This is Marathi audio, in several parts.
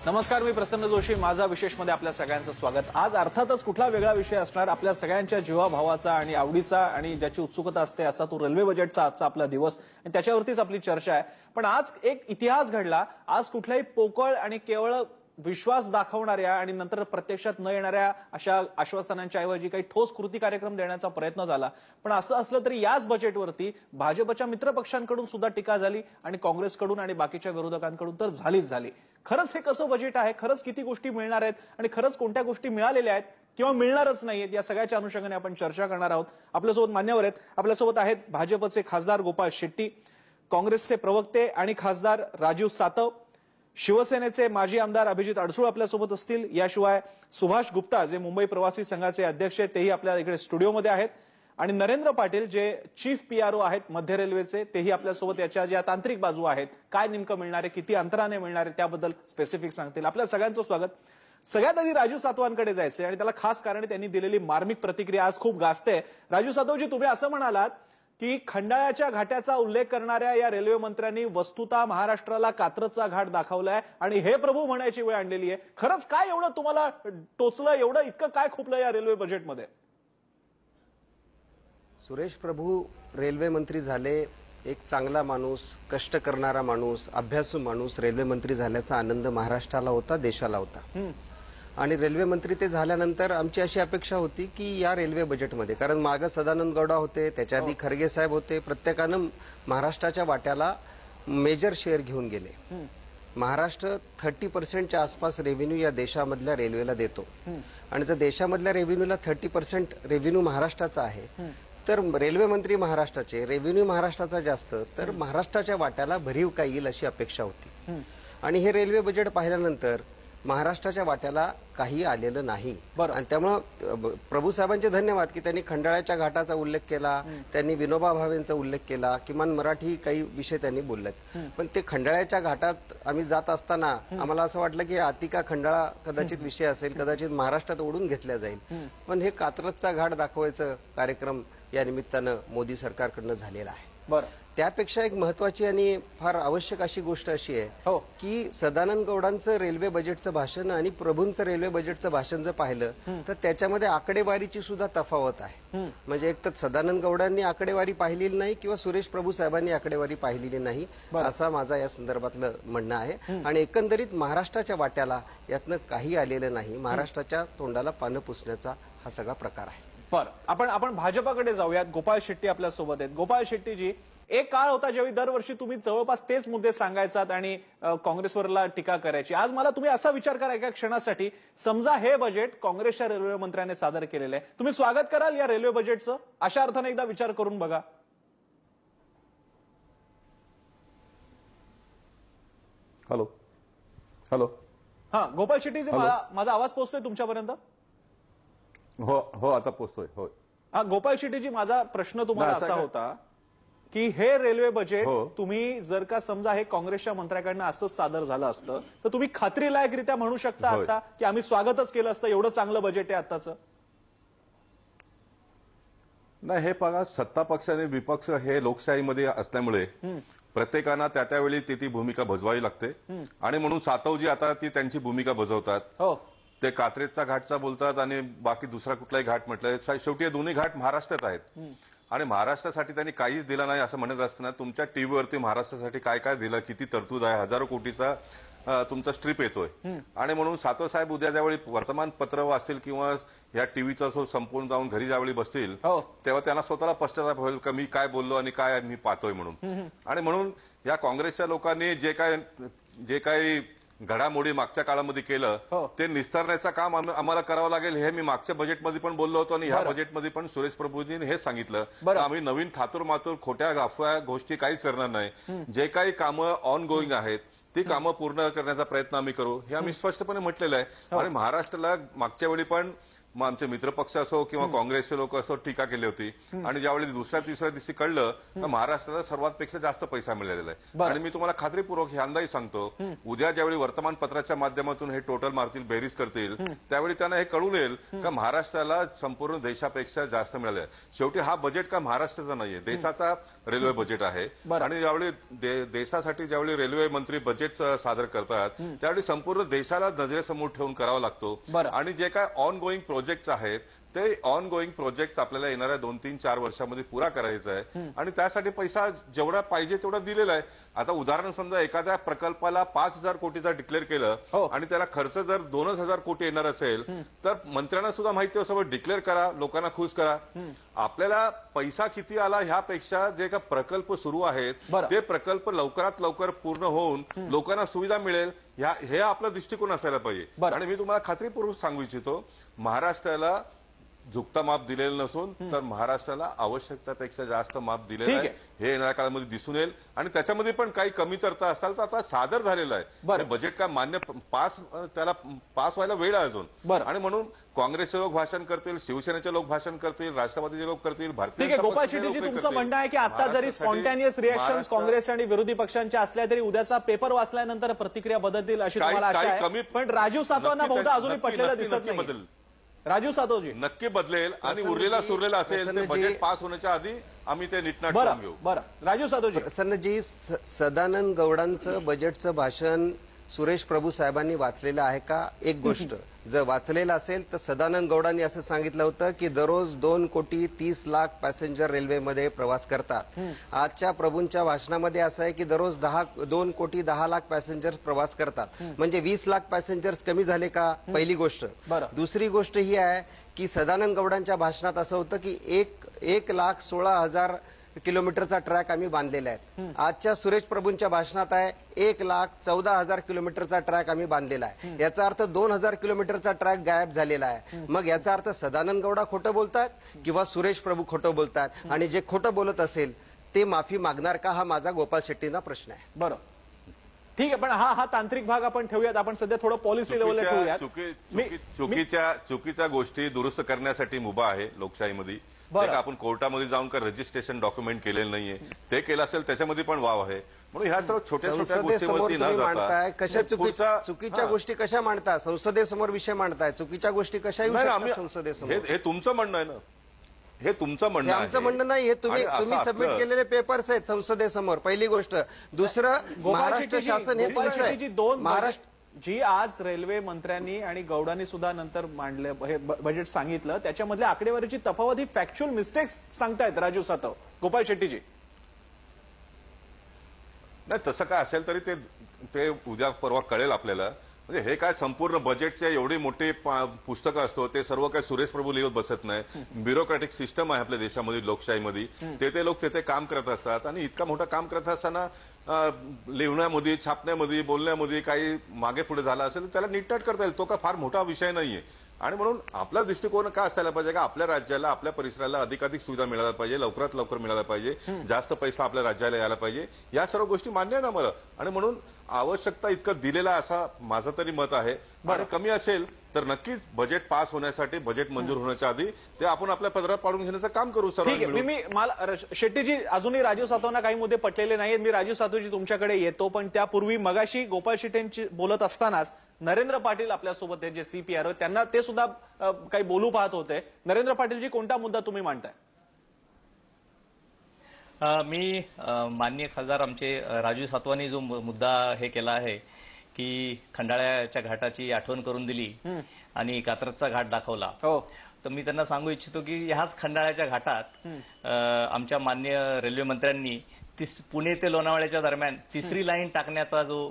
नमस्कार, मी प्रसन्न जोशी. माझा विशेषमध्ये आपल्या सगळ्यांचं स्वागत. आज अर्थातच कुठला वेगळा विषय असणार, आपल्या सगळ्यांच्या जीवाभावाचा आणि आवडीचा आणि ज्याची उत्सुकता असते असा तो रेल्वे बजेटचा आजचा आपला दिवस आणि त्याच्यावरतीच आपली चर्चा आहे. पण आज एक इतिहास घडला. आज कुठल्याही पोकळ आणि केवळ विश्वास दाखवणाऱ्या आणि नंतर प्रत्यक्षात न येणाऱ्या अशा आश्वासनांच्या ऐवजी काही ठोस कृती कार्यक्रम देण्याचा प्रयत्न झाला. पण असं असलं तरी याच बजेटवरती भाजपच्या मित्रपक्षांकडून सुद्धा टीका झाली आणि काँग्रेसकडून आणि बाकीच्या विरोधकांकडून तर झालीच झाली. खरंच हे कसं बजेट आहे, खरंच किती गोष्टी मिळणार आहेत आणि खरंच कोणत्या गोष्टी मिळालेल्या आहेत किंवा मिळणारच नाहीयेत, या सगळ्याच्या अनुषंगाने आपण चर्चा करणार आहोत. आपल्यासोबत मान्यवर आहेत. आपल्यासोबत आहेत भाजपचे खासदार गोपाळ शेट्टी, काँग्रेसचे प्रवक्ते आणि खासदार राजीव सातव, शिवसेनेचे माजी आमदार अभिजित अडसूळ आपल्यासोबत असतील. याशिवाय सुभाष गुप्ता जे मुंबई प्रवासी संघाचे अध्यक्ष आहेत तेही आपल्या इकडे स्टुडिओमध्ये आहेत आणि नरेंद्र पाटील जे चीफ पीआरओ आहेत मध्य रेल्वेचे तेही आपल्यासोबत याच्या ज्या तांत्रिक बाजू आहेत, काय नेमकं मिळणार आहे, किती अंतराने मिळणार आहे त्याबद्दल स्पेसिफिक सांगतील. आपल्या सगळ्यांचं स्वागत. सगळ्यात आधी राजू सातवांकडे जायचंय आणि त्याला खास कारण त्यांनी दिलेली मार्मिक प्रतिक्रिया आज खूप गाजते. राजू सातवजी, तुम्ही असं म्हणालात की खंडाळ्याच्या घाटाचा उल्लेख करणाऱ्या या रेल्वे मंत्र्यांनी वस्तुतः महाराष्ट्राला कात्रजचा घाट दाखवलाय आणि हे प्रभू म्हणायची वेळ आणलेली आहे. खरंच काय एवढं तुम्हाला टोचलं, एवढं इतकं काय खुपलं या रेल्वे बजेटमध्ये? सुरेश प्रभू रेल्वे मंत्री झाले, एक चांगला माणूस, कष्ट करणारा माणूस, अभ्यासू माणूस रेल्वे मंत्री झाल्याचा आनंद महाराष्ट्राला होता, देशाला होता. आणि रेल्वे मंत्री ते झाल्यानंतर आमची अशी अपेक्षा होती की या रेल्वे बजेटमध्ये, कारण मागे सदानंद गौडा होते, त्याच्या आधी खरगे साहेब होते, प्रत्येकानं महाराष्ट्राच्या वाट्याला मेजर शेअर घेऊन गेले. महाराष्ट्र 30% आसपास रेव्हेन्यू या देशामधल्या रेल्वेला देतो आणि जर देशामधल्या रेव्हेन्यूला 30% रेव्हेन्यू महाराष्ट्राचा आहे तर रेल्वे मंत्री महाराष्ट्राचे, रेव्हेन्यू महाराष्ट्राचा जास्त, तर महाराष्ट्राच्या वाट्याला भरीव काय येईल अशी अपेक्षा होती. आणि हे रेल्वे बजेट पाहिल्यानंतर महाराष्ट्राच्या वाट्याला काही आलेलं नाही. आणि त्यामुळं प्रभू साहेबांचे धन्यवाद की त्यांनी खंडाळ्याच्या घाटाचा उल्लेख केला, त्यांनी विनोबा भावेंचा उल्लेख केला, किमान मराठी काही विषय त्यांनी बोललेत. पण ते खंडाळ्याच्या घाटात आम्ही जात असताना आम्हाला असं वाटलं की अतिका खंडाळा कदाचित विषय असेल, कदाचित महाराष्ट्रात ओढून घेतला जाईल. पण हे कात्रजचा घाट दाखवायचं कार्यक्रम या निमित्तानं मोदी सरकारकडनं झालेला आहे. त्यापेक्षा एक महत्वाची आणि फार आवश्यक अशी गोष्ट अशी आहे की सदानंद गौडांचं रेल्वे बजेटचं भाषण आणि प्रभूंचं रेल्वे बजेटचं भाषण जर पाहिलं तर त्याच्यामध्ये आकडेवारीची सुद्धा तफावत आहे. म्हणजे एक तर सदानंद गौडांनी आकडेवारी पाहिलेली नाही किंवा सुरेश प्रभू साहेबांनी आकडेवारी पाहिलेली नाही, असा माझा या संदर्भातलं म्हणणं आहे. आणि एकंदरीत महाराष्ट्राच्या वाट्याला यातनं काही आलेलं नाही. महाराष्ट्राच्या तोंडाला पानं पुसण्याचा हा सगळा प्रकार आहे. आपण भाजपाकडे जाऊयात. गोपाळ शेट्टी आपल्यासोबत आहेत. गोपाळ शेट्टीजी, एक काळ होता ज्यावेळी दरवर्षी तुम्ही जवळपास तेच मुद्दे सांगायचात आणि काँग्रेसवरला टीका करायची. आज मला तुम्ही असा विचार करा एका क्षणासाठी, समजा हे बजेट काँग्रेसच्या रेल्वे मंत्र्याने सादर केलेलं आहे, तुम्ही स्वागत कराल या रेल्वे बजेटचं? अशा अर्थाने एकदा विचार करून बघा. हॅलो हॅलो हा गोपाळ शेट्टीजी, माझा आवाज पोहोचतोय तुमच्यापर्यंत? हो आता पोहोचतोय. हो हा गोपाळ शेट्टीजी, माझा प्रश्न तुम्हाला असा होता की हे रेल्वे बजेट तुम्ही जर का समजा हे काँग्रेसच्या मंत्र्याकडनं असंच सादर झालं असतं तर तुम्ही खात्रीलायकरित्या म्हणू शकता आता की आम्ही स्वागतच केलं असतं, एवढं चांगलं बजेट आहे आताचं? नाही, हे बघा, सत्ता पक्ष आणि विपक्ष हे लोकशाहीमध्ये असल्यामुळे प्रत्येकानं त्यावेळी ती भूमिका बजवावी लागते आणि म्हणून सातवजी आता ती त्यांची भूमिका बजावतात. ते कात्रेजचा घाटचा बोलतात आणि बाकी दुसरा कुठलाही घाट म्हटलं, शेवटी हे दोन्ही घाट महाराष्ट्रात आहेत आणि महाराष्ट्रासाठी त्यांनी काहीच दिलं नाही असं म्हणत असताना तुमच्या टीव्हीवरती महाराष्ट्रासाठी काय काय दिलं, किती तरतूद आहे, हजारो कोटीचा तुमचा स्ट्रीप येतोय. आणि म्हणून सातव साहेब उद्या ज्यावेळी वर्तमानपत्र वाचतील किंवा या टीव्हीचा संपूर्ण जाऊन घरी ज्यावेळी बसतील तेव्हा त्यांना स्वतःला पश्चाताप होईल की मी काय बोललो आणि काय मी पाहतोय म्हणून. आणि म्हणून या काँग्रेसच्या लोकांनी जे काही घडामोडी मागच्या काळामध्ये केलं ते निस्तारण्याचं काम आम्हाला करावं लागेल. हे मी मागच्या बजेटमध्ये पण बोललो होतो आणि ह्या बजेटमध्ये पण सुरेश प्रभूजींनी हेच सांगितलं. आम्ही नवीन थातूर मातूर खोट्या अफवा गोष्टी काहीच करणार नाही. जे काही कामं ऑन गोईंग आहेत ती कामं पूर्ण करण्याचा प्रयत्न आम्ही करू, हे आम्ही स्पष्टपणे म्हटलेलं आहे. आणि महाराष्ट्राला मागच्या वेळी पण मग आमचे मित्रपक्ष असो किंवा काँग्रेसचे लोक असो टीका केली होती. आणि ज्यावेळी दुसऱ्या तिसऱ्या दिवशी कळलं तर महाराष्ट्राला सर्वांपेक्षा जास्त पैसा मिळालेला आहे. आणि मी तुम्हाला खात्रीपूर्वक हे अंदाज सांगतो, उद्या ज्यावेळी वर्तमानपत्राच्या माध्यमातून हे टोटल मारतील, बेरीज करतील, त्यावेळी त्यांना हे कळून येईल का महाराष्ट्राला संपूर्ण देशापेक्षा जास्त मिळालं. शेवटी हा बजेट का महाराष्ट्राचा नाहीये, देशाचा रेल्वे बजेट आहे. आणि ज्यावेळी देशासाठी ज्यावेळी रेल्वे मंत्री बजेट सादर करतात त्यावेळी संपूर्ण देशाला नजरेसमोर ठेवून करावा लागतो. आणि जे काय ऑन गोईंग प्रोजेक्ट आहेत ते ऑन गोईंग प्रोजेक्ट आपल्याला येणाऱ्या 2-3-4 वर्षामध्ये पुरा करायचा आहे. आणि त्यासाठी पैसा जेवढा पाहिजे तेवढा दिलेला आहे. आता उदाहरण समजा एखाद्या प्रकल्पाला 5,000 कोटीचा डिक्लेअर केलं आणि त्याला खर्च जर 2,000 कोटी येणार असेल तर मंत्र्यांना सुद्धा माहिती असं डिक्लेअर करा, लोकांना खुश करा. आपल्याला पैसा किती आला ह्यापेक्षा जे का प्रकल्प सुरू आहेत ते प्रकल्प लवकरात लवकर पूर्ण होऊन लोकांना सुविधा मिळेल हे आपला दृष्टिकोन असायला पाहिजे. आणि मी तुम्हाला खात्रीपूर्वक सांगू इच्छितो, महाराष्ट्राला झुकता माप दिलेलं नसून तर महाराष्ट्राला आवश्यकतेपेक्षा जास्त माप दिलेलं आहे. हे येणाऱ्या काळामध्ये दिसून येईल. आणि त्याच्यामध्ये पण काही कमी तरता असाल तर आता सादर झालेलं आहे. बजेट का मान्य त्याला पास व्हायला वेळ आहे अजून. आणि म्हणून काँग्रेसचे लोक भाषण करतील, शिवसेनेचे लोक भाषण करतील, राष्ट्रवादीचे लोक करतील, भारतीय गोपाळ शेट्टीजी, तुमचं म्हणणं आहे की आता जरी स्पॉन्टॅनियस रिएक्शन काँग्रेस आणि विरोधी पक्षांच्या असल्या तरी उद्याचा पेपर वाचल्यानंतर प्रतिक्रिया बदलतील अशी तुम्हाला आशा आहे. पण राजीव सातवांना बहुधा अजूनही पटलेलं दिसत नाही. राजीव सातवजी, नक्की बदलेल आणि उरलेला सुरलेला असेल ते बजेट पास होण्याच्या आधी आम्ही ते नीटनाट करून घेऊ. बरं राजीव सातवजी. प्रसन्नजी, सदानंद गौडांचं बजेटचं भाषण सुरेश प्रभू साहेबांनी वाचलेलं आहे का? एक गोष्ट जर वाचलेलं असेल तर सदानंद गौडांनी असं सांगितलं होतं की दररोज 2,30,00,000 पॅसेंजर रेल्वेमध्ये प्रवास करतात. आजच्या प्रभूंच्या भाषणामध्ये असं आहे की दररोज 2,10,00,000 पॅसेंजर्स प्रवास करतात. म्हणजे 20,00,000 पॅसेंजर्स कमी झाले का? पहिली गोष्ट. दुसरी गोष्ट ही आहे की सदानंद गौडांच्या भाषणात असं होतं की 1,16,000 किलोमीटरचा ट्रॅक आम्ही बांधलेला आहे. आजच्या सुरेश प्रभूंच्या भाषणात आहे 1,14,000 किलोमीटरचा ट्रॅक आम्ही बांधलेला आहे. याचा अर्थ 2,000 किलोमीटरचा ट्रॅक गायब झालेला आहे. मग याचा अर्थ सदानंद गौडा खोटं बोलतात किंवा सुरेश प्रभू खोटं बोलतात? आणि जे खोटं बोलत असेल ते माफी मागणार का? हा माझा गोपाळ शेट्टींना प्रश्न आहे. बरं, ठीक आहे. पण हा तांत्रिक भाग आपण ठेवूयात. आपण सध्या थोडं पॉलिसी लेवलला ठेवूयात. चुकीच्या गोष्टी दुरुस्त करण्यासाठी मुभा आहे लोकशाहीमध्ये. आपण कोर्टामध्ये जाऊन का रजिस्ट्रेशन डॉक्युमेंट केलेलं नाहीये, ते केलं असेल त्याच्यामध्ये पण वाव आहे. म्हणून ह्या सर्व छोट्या छोट्या गोष्टींवरती न मांडताय. कशा चुकीच्या गोष्टी कशा मांडताय? संसदेसमोर विषय मांडताय, चुकीच्या गोष्टी कशा येऊ शकतात संसदेसमोर? हे तुमचं म्हणणं आहे ना, हे तुमचं म्हणणं आहे. आमचं म्हणणं नाही. हे तुम्ही सबमिट केलेले पेपर्स आहेत संसदेसमोर, पहिली गोष्ट. दुसरं, महाराष्ट्र शासन हे तुमचं आहे. महाराष्ट्र जी आज रेल्वे मंत्र्यांनी आणि गौडांनी सुद्धा नंतर मांडले हे बजेट सांगितलं त्याच्यामधल्या आकडेवारीची तफावत ही फॅक्च्युअल मिस्टेक्स सांगतायत राजीव सातव. गोपाळ शेट्टीजी, नाही तसं काय असेल तरी ते उद्या परवा कळेल आपल्याला. म्हणजे हे काय संपूर्ण बजेटचे एवढी मोठी पुस्तकं असतो ते सर्व काय सुरेश प्रभू लिहत बसत नाही. ब्युरोक्रॅटिक सिस्टम आहे आपल्या देशामध्ये, लोकशाहीमध्ये. ते लोक तिथे काम करत असतात आणि इतका मोठं काम करत असताना लिहिण्यामध्ये, छापण्यामध्ये, बोलण्यामध्ये काही मागे पुढे झाला असेल तर त्याला नीटनाट करता येईल. तो काय फार मोठा विषय नाहीये. आणि म्हणून आपला दृष्टिकोन काय असायला पाहिजे का आपल्या राज्याला, आपल्या परिसराला अधिकाधिक सुविधा मिळायला पाहिजे, लवकरात लवकर मिळायला पाहिजे, जास्त पैसा आपल्या राज्याला यायला पाहिजे. या सर्व गोष्टी मान्य आहे ना मला. आणि म्हणून आवश्यकता इतकं दिलेला असा माझं तरी मत आहे. आणि कमी असेल तर नक्कीच बजेट पास होण्यासाठी, बजेट मंजूर होण्याच्या आधी ते आपण आपल्या पदरात पाडून घेण्याचं काम करू. मला शेट्टीजी, अजूनही राजीव सातवांना काही मुद्दे पटलेले नाहीत. मी राजीव सातवजी तुमच्याकडे येतो, पण त्यापूर्वी मगाशी गोपाळ शेट्टींची बोलत असतानाच नरेंद्र पाटील आपल्यासोबत आहेत, जे CPR त्यांना ते सुद्धा काही बोलू पाहत होते. नरेंद्र पाटीलजी, कोणता मुद्दा तुम्ही मांडताय? मी माननीय खासदार आमचे राजीव सातवांनी जो मुद्दा हे केला आहे की खंडाळ्याच्या घाटाची आठवण करून दिली आणि कात्रजचा घाट दाखवला, तर मी त्यांना सांगू इच्छितो की ह्याच खंडाळ्याच्या घाटात आमच्या माननीय रेल्वे मंत्र्यांनी पुणे ते लोणावळ्याच्या दरम्यान 3री लाईन टाकण्याचा जो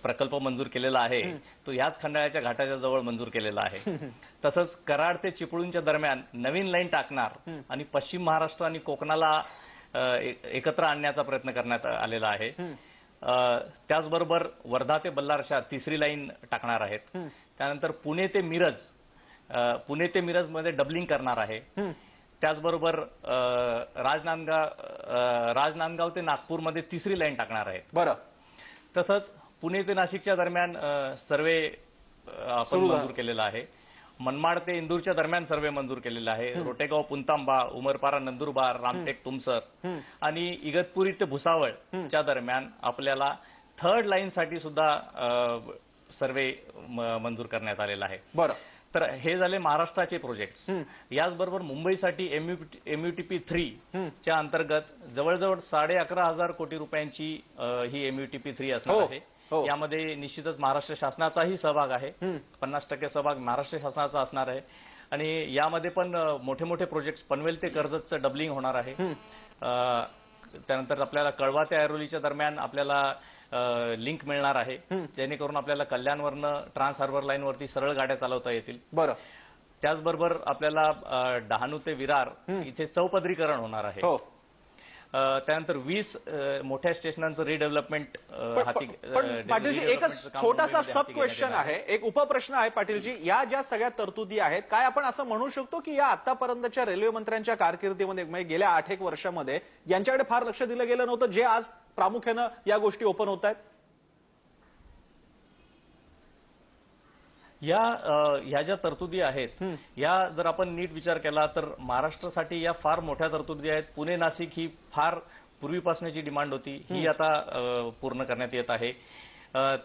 प्रकल्प मंजूर केलेला आहे तो ह्याच खंडाळ्याच्या घाटाच्या जवळ मंजूर केलेला आहे. तसंच कराड ते चिपळूणच्या दरम्यान नवीन लाईन टाकणार आणि पश्चिम महाराष्ट्र आणि कोकणाला एकत्र आणण्याचा प्रयत्न करण्यात आलेला आहे. त्याचबरोबर वर्धा ते बल्लारशा 3री लाईन टाकणार आहेत. त्यानंतर पुणे ते मिरजमध्ये डबलिंग करणार आहे. त्याचबरोबर राजनांदगाव ते नागपूरमध्ये 3री लाईन टाकणार आहेत. बरं. तसंच पुणे ते नाशिकच्या दरम्यान सर्वे आपण मंजूर केलेला आहे. मनमाड ते इंदूरच्या दरम्यान सर्वे मंजूर केलेला आहे. रोटेगाव पुंतांबा, उमरपारा नंदुरबार, रामटेक तुमसर आणि इगतपुरी ते भुसावळच्या दरम्यान आपल्याला थर्ड लाईन साठी सुद्धा सर्वे मंजूर करण्यात आलेला आहे. बरं. तर हे झाले महाराष्ट्राचे प्रोजेक्ट. याचबरोबर मुंबईसाठी एमयूटीपी 3 च्या अंतर्गत जवळजवळ 11,500 कोटी रुपयांची ही एमयूटीपी 3 असणार आहे. यामध्ये निश्चितच महाराष्ट्र शासनाचाही सहभाग आहे. 50% सहभाग महाराष्ट्र शासनाचा असणार आहे. आणि यामध्ये पण मोठे मोठे प्रोजेक्ट पनवेल ते कर्जतचं डबलिंग होणार आहे. त्यानंतर आपल्याला कळवा ते ऐरोलीच्या दरम्यान आपल्याला लिंक मिळणार आहे, जेणेकरून आपल्याला कल्याणवरनं ट्रान्स हार्बर लाईनवरती सरळ गाड्या चालवता येतील. बरं. त्याचबरोबर आपल्याला डहाणू ते विरार इथे चौपदरीकरण होणार आहे. त्यानंतर 20 मोठ्या स्टेशनांचं रिडेव्हलपमेंट हाती. पाटीलजी, एकच छोटासा सब क्वेश्चन आहे, एक उपप्रश्न आहे पाटीलजी. या ज्या सगळ्या तरतुदी आहेत, काय आपण असं म्हणू शकतो की या आतापर्यंतच्या रेल्वे मंत्र्यांच्या कारकिर्दीमध्ये म्हणजे गेल्या 8-1 वर्षामध्ये यांच्याकडे फार लक्ष दिलं गेलं नव्हतं, जे आज प्रामुख्यानं या गोष्टी ओपन होत आहेत? ह्या ज्या तरतुदी आहेत या जर आपण नीट विचार केला तर महाराष्ट्रासाठी या फार मोठ्या तरतुदी आहेत. पुणे नाशिक ही फार पूर्वीपासूनची डिमांड होती, ही आता पूर्ण करण्यात येत आहे.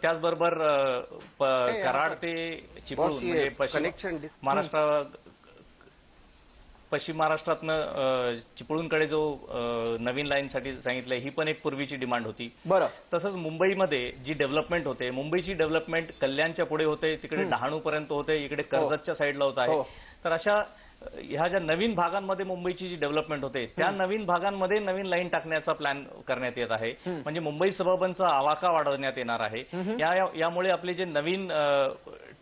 त्याचबरोबर कराड ते चिपळूण म्हणजे पश्चिम महाराष्ट्रातनं चिपळूणकडे जो नवीन लाईनसाठी सांगितलंय, ही पण एक पूर्वीची डिमांड होती. बरं. तसंच मुंबईमध्ये जी डेव्हलपमेंट होते, मुंबईची डेव्हलपमेंट कल्याणच्या पुढे होते, तिकडे डहाणूपर्यंत होते, इकडे कर्जतच्या साईडला होत आहे. तर अशा ह्या ज्या नवीन भागांमध्ये मुंबईची जी डेव्हलपमेंट होते, त्या नवीन भागांमध्ये नवीन लाईन टाकण्याचा प्लॅन करण्यात येत आहे. म्हणजे मुंबई सबअर्बनचा आवाका वाढवण्यात येणार आहे. यामुळे आपले जे नवीन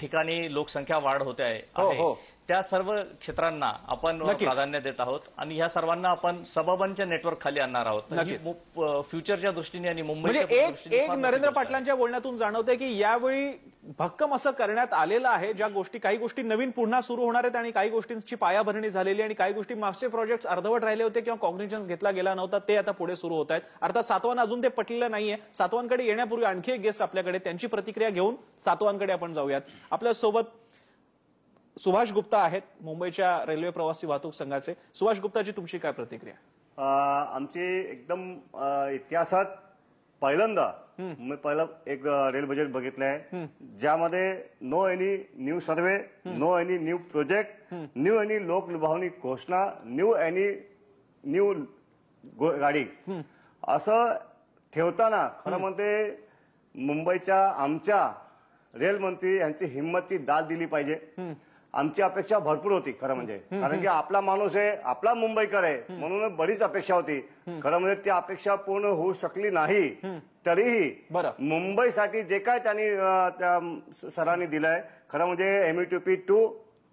ठिकाणी लोकसंख्या वाढ होते आहे, त्या सर्व क्षेत्रांना आपण प्राधान्य देत आहोत आणि ह्या सर्वांना आपण सबअर्बनच्या नेटवर्क खाली आणणार आहोत. फ्युचरच्या दृष्टीने आणि मुंबईच्या म्हणजे एक नरेंद्र पाटलांच्या बोलण्यातून जाणवतंय की यावेळी भक्कम असं करण्यात आलेलं आहे, ज्या गोष्टी काही गोष्टी नवीन पुन्हा सुरू होणार आहेत आणि काही गोष्टींची पायाभरणी झालेली आणि काही गोष्टी मागचे प्रोजेक्ट अर्धवट राहिले होते किंवा कॉग्निशन्स घेतला गेला नव्हता, ते आता पुढे सुरू होत आहेत. अर्थात सातवान अजून ते पटलेलं नाहीये. सातवांकडे येण्यापूर्वी आणखी एक गेस्ट आपल्याकडे, त्यांची प्रतिक्रिया घेऊन सातवांकडे आपण जाऊयात. आपल्यासोबत सुभाष गुप्ता आहेत, मुंबईच्या रेल्वे प्रवासी वाहतूक संघाचे. सुभाष गुप्ताजी, तुमची काय प्रतिक्रिया? आमची एकदम इतिहासात पहिल्यांदा मी पहिलं एक रेल बजेट बघितलंय, ज्यामध्ये no any new survey, no any new project, new any लोक लुभावणी घोषणा, न्यू गाडी असं ठेवताना खरं म्हणते मुंबईच्या आमच्या रेल मंत्री यांची हिंमतची दाद दिली पाहिजे. आमची अपेक्षा भरपूर होती खरं म्हणजे, कारण की आपला माणूस आहे, आपला मुंबईकर आहे, म्हणून बरीच अपेक्षा होती. खरं म्हणजे ती अपेक्षा पूर्ण होऊ शकली नाही. तरीही मुंबईसाठी जे काय त्यांनी त्या सरांनी दिलंय, खरं म्हणजे एमयूटीपी 2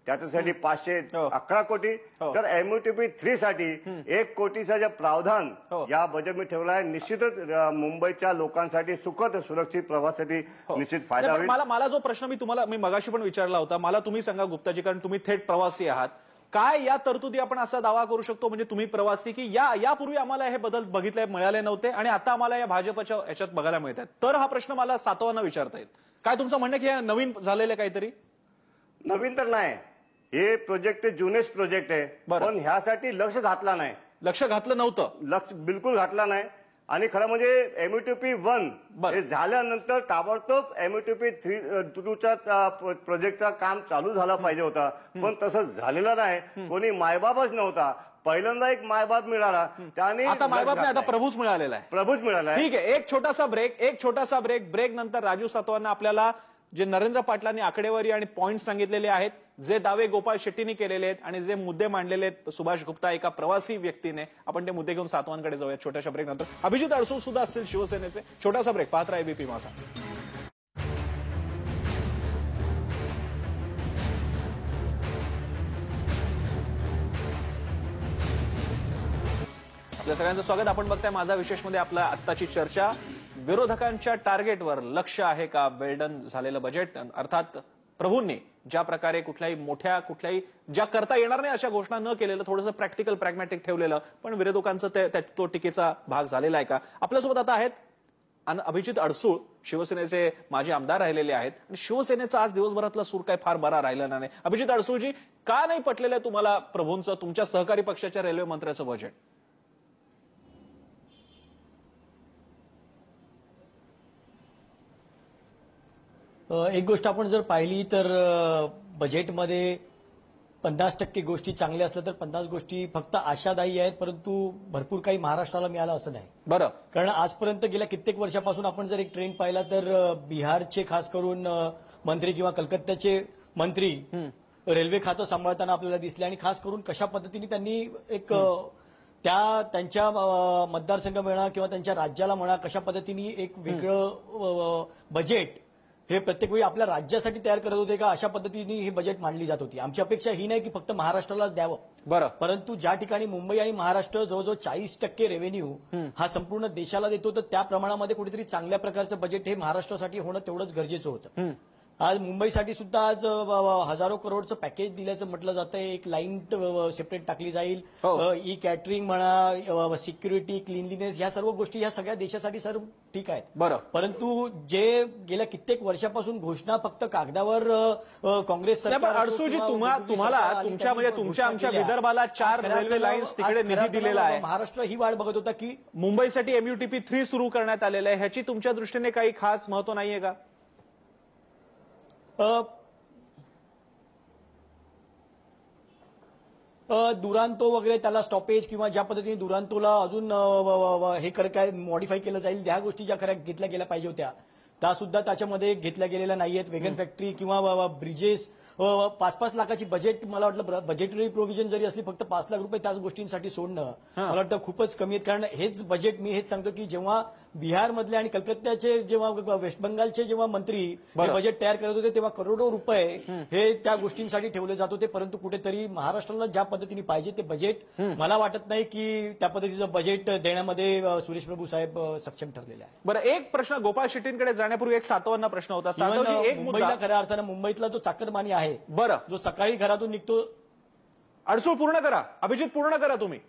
त्याच्यासाठी 511 कोटी, तर एमयूटीपी 3 साठी 1 कोटीचं जे प्रावधान या बजेटमध्ये ठेवलं आहे, निश्चितच मुंबईच्या लोकांसाठी सुखद सुरक्षित प्रवासासाठी निश्चित फायदा होईल. मला जो प्रश्न मी मगाशी पण विचारला होता, मला तुम्ही सांगा गुप्ताजी, कारण तुम्ही थेट प्रवासी आहात, काय या तरतुदी आपण असा दावा करू शकतो, म्हणजे तुम्ही प्रवासी, की यापूर्वी आम्हाला हे बदल बघितले मिळाले नव्हते आणि आता आम्हाला या भाजपच्या याच्यात बघायला मिळतात? तर हा प्रश्न मला सातवांना विचारता येईल. काय तुमचं म्हणणं की नवीन झालेलं काहीतरी? नवीन तर नाही, हे प्रोजेक्ट जुनेच प्रोजेक्ट आहे, पण ह्यासाठी लक्ष घातला नाही. लक्ष घातलं नव्हतं, लक्ष बिलकुल घातला नाही. आणि खरं म्हणजे एमयूटीपी 1 हे झाल्यानंतर ताबडतोब एमयूटीपी 2च्या प्रोजेक्टचं काम चालू झालं पाहिजे होतं, पण तसं झालेलं नाही. कोणी मायबापच नव्हता. पहिल्यांदा एक मायबाप मिळाला, त्याने आता मायबाप नाही, आता प्रभूच मिळालेला आहे. प्रभूच मिळाला आहे. ठीक आहे, एक छोटासा ब्रेक नंतर राजू सातवांना आपल्याला जे नरेंद्र पाटलांनी आकडेवारी आणि पॉइंट सांगितलेले आहेत, जे दावे गोपाळ शेट्टींनी केलेले आहेत आणि जे मुद्दे मांडलेले आहेत सुभाष गुप्ता एका प्रवासी व्यक्तीने, आपण ते मुद्दे घेऊन सातवांकडे जाऊया छोट्याशा ब्रेक नंतर. अभिजित अडसूळ सुद्धा असतील शिवसेनेचे. छोटासा ब्रेक, पाहत राहा एबीपी माझा. आपल्या सगळ्यांचं स्वागत. आपण बघताय माझा विशेषमध्ये आपला आत्ताची चर्चा विरोधकांच्या टार्गेटवर लक्ष आहे का वेल्डन झालेलं बजेट. अर्थात प्रभूंनी ज्या प्रकारे कुठल्याही ज्या करता येणार नाही अशा घोषणा न केलेलं, थोडंसं प्रॅक्टिकल प्रॅग्मॅटिक ठेवलेलं, पण विरोधकांचं तो टीकेचा भाग झालेला आहे का? आपल्यासोबत आता आहेत अभिजित अडसूळ शिवसेनेचे माजी आमदार राहिलेले आहेत आणि शिवसेनेचा आज दिवसभरातला सूर काय फार बरा राहिला नाही. अभिजित अडसूळजी, का नाही पटलेलं आहे तुम्हाला प्रभूंचं तुमच्या सहकारी पक्षाच्या रेल्वे मंत्र्याचं बजेट? एक गोष्ट आपण जर पाहिली तर बजेटमध्ये 50% गोष्टी चांगल्या असल्या तर 50 गोष्टी फक्त आशादायी आहेत, परंतु भरपूर काही महाराष्ट्राला मिळालं असं नाही. बरं, कारण आजपर्यंत गेल्या कित्येक वर्षापासून आपण जर एक ट्रेंड पाहिला तर बिहारचे खास करून मंत्री किंवा कलकत्त्याचे मंत्री रेल्वे खातं सांभाळताना आपल्याला दिसले आणि खास करून कशा पद्धतीने त्यांनी एक त्यांच्या मतदारसंघ म्हणा किंवा त्यांच्या राज्याला म्हणा कशा पद्धतीने एक वेगळं बजेट हे प्रत्येक वेळी आपल्या राज्यासाठी तयार करत होते का अशा पद्धतीने ही बजेट मांडली जात होती. आमची अपेक्षा ही नाही की फक्त महाराष्ट्रालाच द्यावं, बरं, परंतु ज्या ठिकाणी मुंबई आणि महाराष्ट्र जवळजवळ 40% रेव्हेन्यू हा संपूर्ण देशाला देतो, तर त्या प्रमाणामध्ये कुठेतरी चांगल्या प्रकारचं बजेट हे महाराष्ट्रासाठी होणं तेवढंच गरजेचं होतं. आज मुंबईसाठी सुद्धा आज हजारो करोडचं पॅकेज दिल्याचं म्हटलं जातंय. एक लाईन सेपरेट टाकली जाईल, ई कॅटरिंग म्हणा, सिक्युरिटी, क्लिनलीनेस, या सर्व गोष्टी या सगळ्या देशासाठी सर्व ठीक आहेत. बरं, परंतु जे गेल्या कित्येक वर्षापासून घोषणा फक्त कागदावर काँग्रेस सरकार, अडसूळजी, तुम्हाला तुमच्या आमच्या विदर्भाला 4 रेल्वे लाईन्स तिकडे निधी दिलेला आहे. महाराष्ट्र ही वाट बघत होता की मुंबईसाठी MUTP 3 सुरू करण्यात आलेलं आहे. ह्याची तुमच्या दृष्टीने काही खास महत्व नाहीये का? दुरांतो वगैरे त्याला स्टॉपेज किंवा ज्या पद्धतीने दुरांतोला अजून हे काय मॉडिफाय केलं जाईल, त्या गोष्टी ज्या खऱ्या घेतल्या गेल्या पाहिजे होत्या त्या सुद्धा त्याच्यामध्ये घेतल्या गेलेल्या नाहीयेत. वेगन फॅक्टरी किंवा ब्रिजेस 5-5 लाखाची बजेट, मला वाटलं बजेटरी प्रोव्हिजन जरी असली फक्त 5 लाख रुपये त्याच गोष्टींसाठी सोडणं मला वाटतं खूपच कमी आहेत. कारण हेच बजेट मी हेच सांगतो की जेव्हा बिहारमधले आणि कलकत्त्याचे जेव्हा वेस्ट बंगालचे जेव्हा मंत्री हे बजेट तयार करत होते तेव्हा करोडो रुपये हे त्या गोष्टींसाठी ठेवले जात होते, परंतु कुठेतरी महाराष्ट्राला ज्या पद्धतीने पाहिजे ते बजेट मला वाटत नाही की त्या पद्धतीचं बजेट देण्यामध्ये सुरेश प्रभू साहेब सक्षम ठरलेले आहेत. बरं, एक प्रश्न गोपाळ शेट्टींकडे जाण्यापूर्वी एक 7वांना प्रश्न होता. एक मुंबईला खऱ्या अर्थानं मुंबईतला जो चाकरमानी आहे, बरं, जो सकाळी घरातून निघतो. अडसूळ पूर्ण करा, अभिजित पूर्ण करा तुम्ही.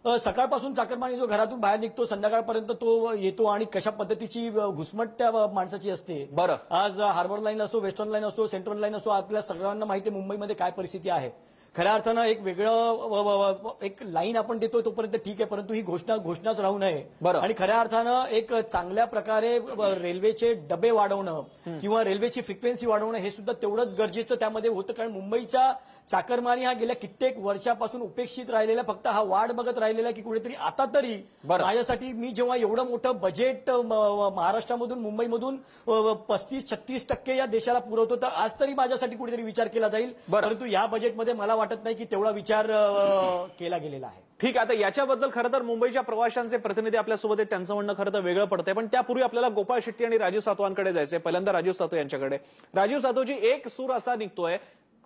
सकाळपासून चाकरमानी जो घरातून बाहेर निघतो संध्याकाळपर्यंत तो येतो आणि कशा पद्धतीची घुसमट त्या माणसाची असते. बरं, आज हार्बर लाईन असो, वेस्टर्न लाईन असो, सेंट्रल लाईन असो, आपल्या सगळ्यांना माहिती आहे मुंबईमध्ये काय परिस्थिती आहे. खऱ्या अर्थानं एक वेगळं एक लाईन आपण देतोय तोपर्यंत ठीक आहे, परंतु ही घोषणाच राहू नये. आणि खऱ्या अर्थानं एक चांगल्या प्रकारे रेल्वेचे डबे वाढवणं किंवा रेल्वेची फ्रिक्वेन्सी वाढवणं हे सुद्धा तेवढंच गरजेचं त्यामध्ये होतं. कारण मुंबईचा चाकरमानी हा गेल्या कित्येक वर्षापासून उपेक्षित राहिलेला, फक्त हा वाट बघत राहिलेला की कुठेतरी आता तरी माझ्यासाठी मी जेव्हा एवढं मोठं बजेट महाराष्ट्रामधून मुंबईमधून 35-36% या देशाला पुरवतो, तर आज तरी माझ्यासाठी कुठेतरी विचार केला जाईल. परंतु या बजेटमध्ये मला वाटत नाही की तेवढा विचार केला गेलेला आहे. ठीक आहे, आता याच्याबद्दल खरं तर मुंबईच्या प्रवाशांचे प्रतिनिधी आपल्यासोबत आहेत, त्यांचं म्हणणं खरं तर वेगळं पडतंय. पण त्यापूर्वी आपल्याला गोपाळ शेट्टी आणि राजीव सातवांकडे जायचंय. पहिल्यांदा राजीव सातव यांच्याकडे. राजीव सातवजी, एक सूर असा निघतोय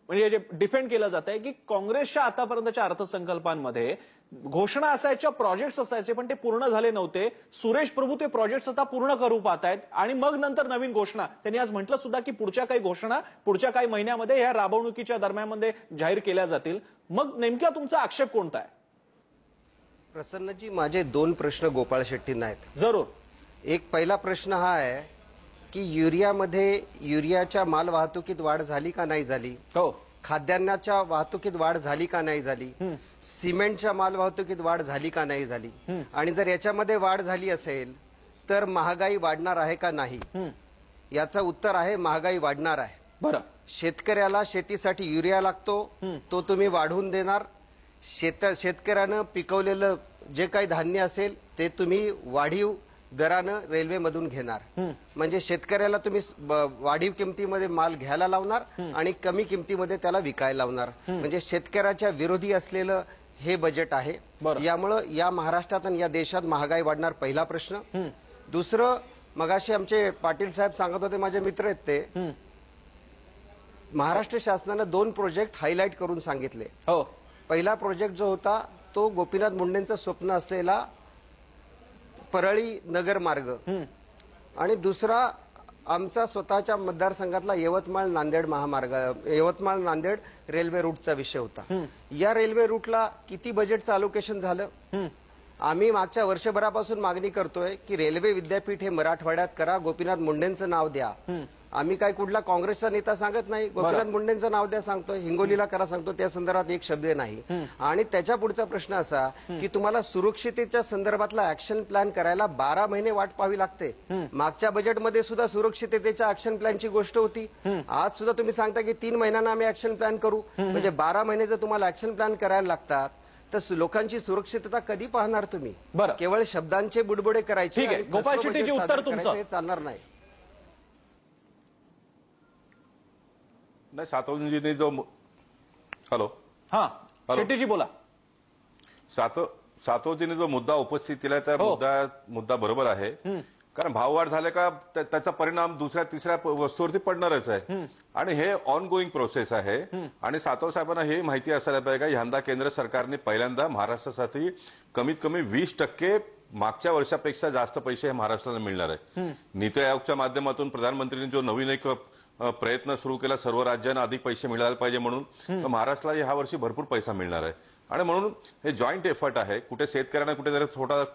म्हणजे जे डिफेंड केलं जात आहे की काँग्रेसच्या आतापर्यंतच्या अर्थसंकल्पांमध्ये घोषणा असायच्या, प्रोजेक्ट्स असायचे, पण ते पूर्ण झाले नव्हते. सुरेश प्रभू ते प्रोजेक्ट्स आता पूर्ण करू पाहत आहेत आणि मग नंतर नवीन घोषणा. त्यांनी आज म्हटलं सुद्धा की पुढच्या काही घोषणा पुढच्या काही महिन्यामध्ये या राबवणुकीच्या दरम्यानमध्ये जाहीर केल्या जातील. मग नेमका तुमचा आक्षेप कोणता आहे? प्रसन्नजी, माझे 2 प्रश्न गोपाळ शेट्टींना आहेत. जरूर. एक पहिला प्रश्न हा आहे की युरियाच्या माल वाहतुकीत वाढ झाली का नाही झाली? हो. खाद्यान्नाच्या वाहतुकीत वाढ झाली का नाही झाली? सिमेंटच्या माल वाहतुकीत वाढ झाली का नाही झाली? आणि जर याच्यामध्ये वाढ झाली असेल तर महागाई वाढणार आहे का नाही? याचं उत्तर आहे महागाई वाढणार आहे. बरं. शेतकऱ्याला शेतीसाठी युरिया लागतो, तो तुम्ही वाढवून देणार. शेतकऱ्यानं पिकवलेलं जे काही धान्य असेल ते तुम्ही वाढीव दरानं रेल्वेमधून घेणार. म्हणजे शेतकऱ्याला तुम्ही वाढीव किमतीमध्ये माल घ्यायला लावणार आणि कमी किमतीमध्ये त्याला विकायला लावणार. म्हणजे शेतकऱ्याच्या विरोधी असलेलं हे बजेट आहे. यामुळं या महाराष्ट्रात आणि या देशात महागाई वाढणार, पहिला प्रश्न. दुसरं, मगाशी आमचे पाटील साहेब सांगत होते, माझे मित्र आहेत ते, महाराष्ट्र शासनानं 2 प्रोजेक्ट हायलाईट करून सांगितले. पहिला प्रोजेक्ट जो होता तो गोपीनाथ मुंडेंचं स्वप्न असलेला परळी नगर मार्ग आणि दुसरा आमचा स्वतःच्या मतदारसंघातला यवतमाळ नांदेड महामार्ग, यवतमाळ नांदेड रेल्वे रूटचा विषय होता. या रेल्वे रूटला किती बजेटचं अलोकेशन झालं? आम्ही मागच्या वर्षभरापासून मागणी करतोय की रेल्वे विद्यापीठ हे मराठवाड्यात करा, गोपीनाथ मुंडेंचं नाव द्या. आम्ही काय कुठला काँग्रेसचा नेता सांगत नाही, गोपीनाथ मुंडेंचं नाव द्या सांगतोय, हिंगोलीला करा सांगतो, त्या संदर्भात एक शब्द नाही. आणि त्याच्या पुढचा प्रश्न असा की तुम्हाला सुरक्षिततेच्या संदर्भातला ऍक्शन प्लॅन करायला 12 महिने वाट पाहावी लागते. मागच्या बजेटमध्ये सुद्धा सुरक्षिततेच्या ऍक्शन प्लॅनची गोष्ट होती. आज सुद्धा तुम्ही सांगता की 3 महिन्यांना आम्ही ऍक्शन प्लॅन करू. म्हणजे 12 महिने जर तुम्हाला ऍक्शन प्लॅन करायला लागतात तर लोकांची सुरक्षितता कधी पाहणार तुम्ही? केवळ शब्दांचे बुडबुडे करायचे. ठीक आहे, गोपाळ शेट्टीजी, उत्तर तुमचं. हे चालणार नाही. नाही, सातवजींनी जो हॅलो हा शेट्टीजी बोला. सातवजींनी जो मुद्दा उपस्थित केला त्या मुद्दा बरोबर आहे. कारण भाववाढ झाले का त्याचा परिणाम दुसऱ्या तिसऱ्या वस्तूवरती पडणारच आहे. आणि हे ऑन गोईंग प्रोसेस आहे. आणि सातव साहेबांना हे माहिती असायला पाहिजे का यंदा केंद्र सरकारने पहिल्यांदा महाराष्ट्रासाठी कमीत कमी 20% मागच्या वर्षापेक्षा जास्त पैसे हे महाराष्ट्राला मिळणार आहे. नीती आयोगच्या माध्यमातून प्रधानमंत्र्यांनी जो नवीन एक प्रयत्न सुरू केला, सर्व राज्यांना अधिक पैसे मिळायला पाहिजे म्हणून, तर महाराष्ट्राला ह्या वर्षी भरपूर पैसा मिळणार आहे. आणि म्हणून हे जॉईंट एफर्ट आहे. कुठे शेतकऱ्यांना कुठेतरी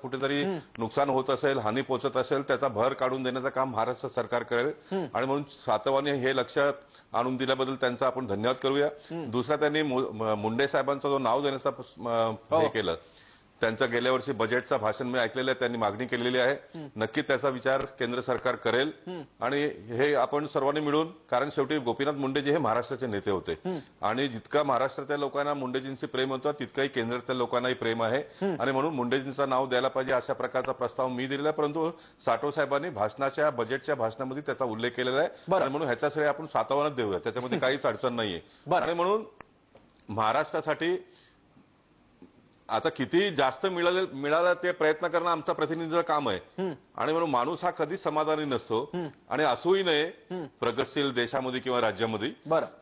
कुठेतरी नुकसान होत असेल, हानी पोहोचत असेल, त्याचा भर काढून देण्याचं काम महाराष्ट्र सरकार करेल. आणि म्हणून सातवाने हे लक्षात आणून दिल्याबद्दल त्यांचा आपण धन्यवाद करूया. दुसरा, त्यांनी मुंडे साहेबांचं जो नाव देण्याचा हे केलं, त्यांचं गेल्या वर्षी बजेटचं भाषण मी ऐकलेलं आहे, त्यांनी मागणी केलेली आहे. नक्की त्याचा विचार केंद्र सरकार करेल. आणि हे आपण सर्वांनी मिळून, कारण शेवटी गोपीनाथ मुंडेजी हे महाराष्ट्राचे नेते होते. आणि जितका महाराष्ट्रातल्या लोकांना मुंडेजींचे प्रेम होतं तितकंही केंद्रातल्या लोकांनाही प्रेम आहे. आणि म्हणून मुंडेजींचं नाव द्यायला पाहिजे अशा प्रकारचा प्रस्ताव मी दिलेला आहे. परंतु साठव साहेबांनी बजेटच्या भाषणामध्ये त्याचा उल्लेख केलेला आहे. आणि म्हणून ह्याचा श्रेय आपण सातवांनाच देऊया, त्याच्यामध्ये काहीच अडचण नाहीये. आणि म्हणून महाराष्ट्रासाठी आता किती जास्त मिळालं ते प्रयत्न करणं आमचं प्रतिनिधीचं काम आहे. आणि म्हणून माणूस हा कधीच समाधानी नसतो आणि असूही नये प्रगतशील देशामध्ये किंवा राज्यामध्ये.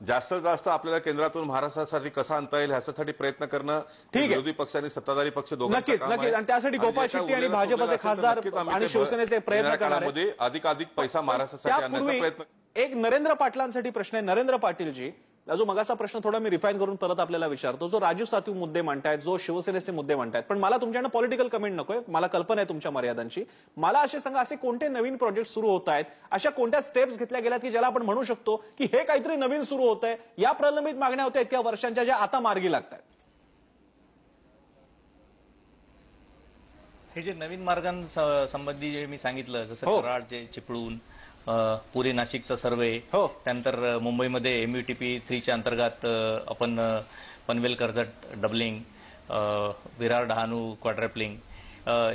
जास्तीत जास्त आपल्याला केंद्रातून महाराष्ट्रासाठी कसा आणता येईल ह्यासाठी प्रयत्न करणं विरोधी पक्ष आणि सत्ताधारी पक्ष दोघांचं नक्कीच. आणि त्यासाठी गोपाळ शेट्टी आणि भाजपचे खासदार आणि शिवसेनेचे प्रयत्न करणार आहेत. अधिकाधिक पैसा महाराष्ट्रासाठी आणण्याचा प्रयत्न. एक नरेंद्र पाटलांसाठी प्रश्न आहे. नरेंद्र पाटीलजी, जो मगाचा प्रश्न थोडा मी रिफाईन करून परत आपल्याला विचारतो. जो राजू सातव मुद्दे मांडतायत, जो शिवसेनेचे मुद्दे मांडतायत, पण मला तुमच्याकडे पॉलिटिकल कमेंट नकोय, मला कल्पना आहे तुमच्या मर्यादांची. मला असे सांगा, असे कोणते नवीन प्रोजेक्ट सुरू होत आहेत, अशा कोणत्या स्टेप्स घेतल्या गेल्यात की ज्याला आपण म्हणू शकतो की हे काहीतरी नवीन सुरू होत आहे, या प्रलंबित मागण्या होत्या इतक्या वर्षांच्या, ज्या आता मार्गी लागतात? हे जे नवीन मार्गांसंबंधी जे मी सांगितलं, जसं कराड, चिपळूण, पुणे नाशिकचा सर्वे, त्यानंतर मुंबईमध्ये MUTP 3च्या अंतर्गत आपण पनवेल कर्जत डबलिंग, विरार डहाणू क्वाड्रॅपलिंग,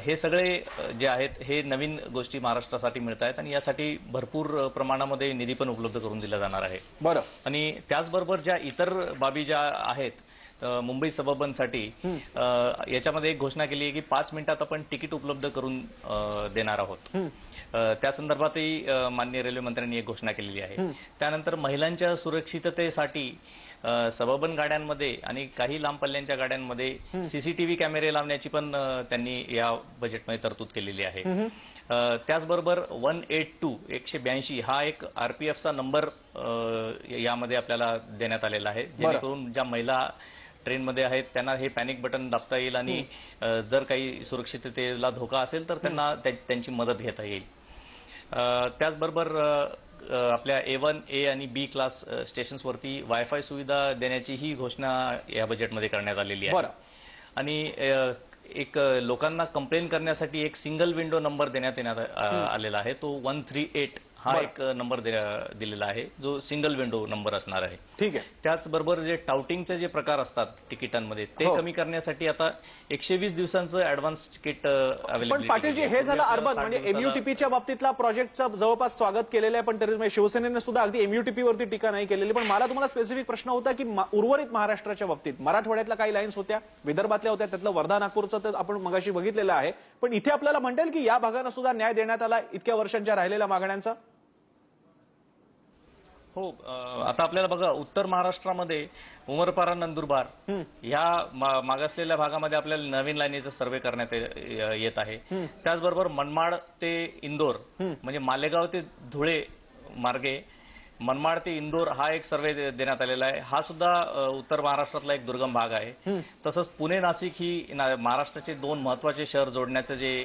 हे सगळे जे आहेत हे नवीन गोष्टी महाराष्ट्रासाठी मिळत आहेत. आणि यासाठी भरपूर प्रमाणामध्ये निधी पण उपलब्ध करून दिला जाणार आहे. आणि त्याचबरोबर ज्या इतर बाबी ज्या आहेत मुंबई सबअर्बनसाठी, याच्यामध्ये एक घोषणा केली आहे की 5 मिनिटात आपण तिकीट उपलब्ध करून देणार आहोत. त्या संदर्भातही माननीय रेल्वे मंत्र्यांनी एक घोषणा केलेली आहे. त्यानंतर महिलांच्या सुरक्षिततेसाठी सबअर्बन गाड्यांमध्ये आणि काही लांब पल्ल्यांच्या गाड्यांमध्ये CCTV कॅमेरे लावण्याची पण त्यांनी या बजेटमध्ये तरतूद केलेली आहे. त्याचबरोबर 182 हा एक RPFचा नंबर यामध्ये आपल्याला देण्यात आलेला आहे, जेणेकरून ज्या महिला ट्रेनमध्ये आहेत त्यांना हे पॅनिक बटन दाबता येईल आणि जर काही सुरक्षिततेला धोका असेल तर त्यांना त्यांची मदत घेता येईल. त्याचबरोबर आपल्या A1, A आणि B क्लास स्टेशन्सवरती वायफाय सुविधा देण्याची ही घोषणा या बजेटमध्ये करण्यात आलेली आहे. आणि एक लोकांना कंप्लेन करण्यासाठी एक सिंगल विंडो नंबर देण्यात आलेला आहे. तो 138 हा एक नंबर दिलेला आहे, जो सिंगल विंडो नंबर असणार आहे. ठीक आहे. त्याचबरोबर जे टाउटिंगचे जे प्रकार असतात तिकिटांमध्ये ते कमी करण्यासाठी आता 120 दिवसांचं ऍडव्हान्स तिकीट अवेलेबल. पण पाटीलजी, हे झालं अर्बन, म्हणजे MUTPच्या बाबतीतला प्रोजेक्टचं जवळपास स्वागत केलेलं आहे, पण तरी शिवसेनेने सुद्धा अगदी MUTP वरती टीका नाही केलेली. पण मला तुम्हाला स्पेसिफिक प्रश्न होता की उर्वरित महाराष्ट्राच्या बाबतीत मराठवाड्यातल्या काही लाईन्स होत्या, विदर्भातल्या होत्या, त्यातलं वर्धा नागपूरचं तर आपण मगाशी बघितलेलं आहे. पण इथे आपल्याला म्हणता येईल की या भागांना सुद्धा न्याय देण्यात आला इतक्या वर्षांच्या राहिलेल्या मागण्यांचा? हो, आता आपल्याला बघा, उत्तर महाराष्ट्रामध्ये उमरपारा, नंदुरबार ह्या मागासलेल्या भागामध्ये आपल्याला नवीन लाईनीचा सर्व्हे करण्यात येत आहे. त्याचबरोबर मनमाड ते इंदोर, म्हणजे मालेगाव ते धुळे मार्गे मनमाड ते इंदोर हा एक सर्वे देण्यात आलेला आहे. हा सुद्धा उत्तर महाराष्ट्रातला एक दुर्गम भाग आहे. तसंच पुणे नाशिक ही महाराष्ट्राचे 2 महत्वाचे शहर जोडण्याचं जे